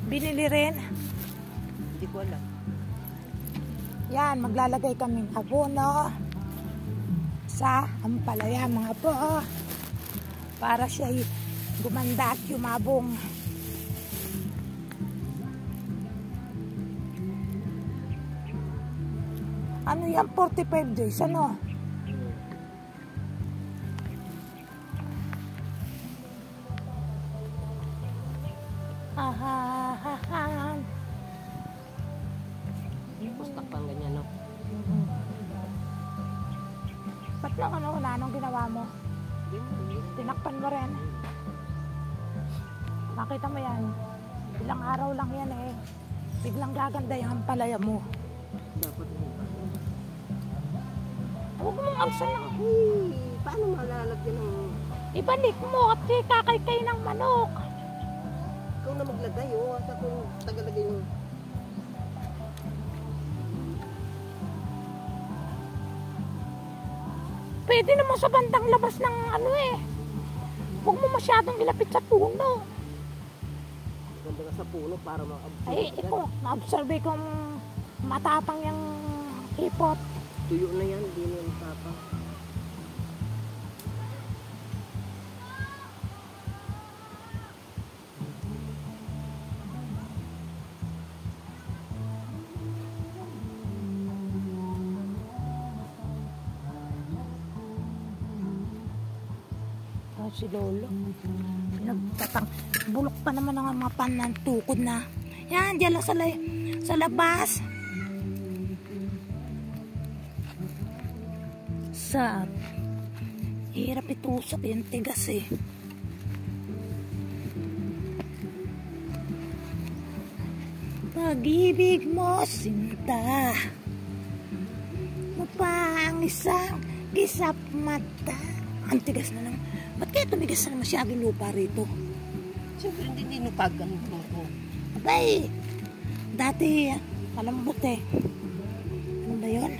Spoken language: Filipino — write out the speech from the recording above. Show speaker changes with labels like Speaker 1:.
Speaker 1: Binili rin.
Speaker 2: Hindi ko alam.
Speaker 1: Yan, maglalagay kaming abono sa ampalaya mga po. Para siya gumanda at yumabong. Ano yan? 45 days, ano? Ahahahan.
Speaker 2: Pustak pang ganyan, no?
Speaker 1: Ba't lang ano, anong ginawa mo? Tinakpan mo rin. Makita mo yan. Ilang araw lang yan eh. Biglang gaganda yung ampalaya mo.
Speaker 2: Dapat mo.
Speaker 1: Huwag mong absan lang.
Speaker 2: Paano malalagyan ng...
Speaker 1: Ibalik mo at kakaykay ng manok.
Speaker 2: Ikaw na maglagay, oh. At ako tagalagay mo.
Speaker 1: Pwede naman sa bandang labas ng ano eh. Huwag mo masyadong ilapit sa puno.
Speaker 2: Ganda ka sa puno para ma-absorb.
Speaker 1: Ay, ito. Na-absorb kong matapang yung hipot.
Speaker 2: Tuyo na yan, hindi na yung tapang.
Speaker 1: Si Lolo. Bulok pa naman ang mga panan tukod na. Yan, dyan lang sa labas. Hirap itusok yung tigas eh. Pag-ibig mo, sinta. Mapang isang gisap mata. Ang tigas na lang. Ba't kaya tumigas na masyadong lupa rito?
Speaker 2: Siyempre hindi ninupag ang buko.
Speaker 1: Abay, dati malambot eh. Ano ba yun?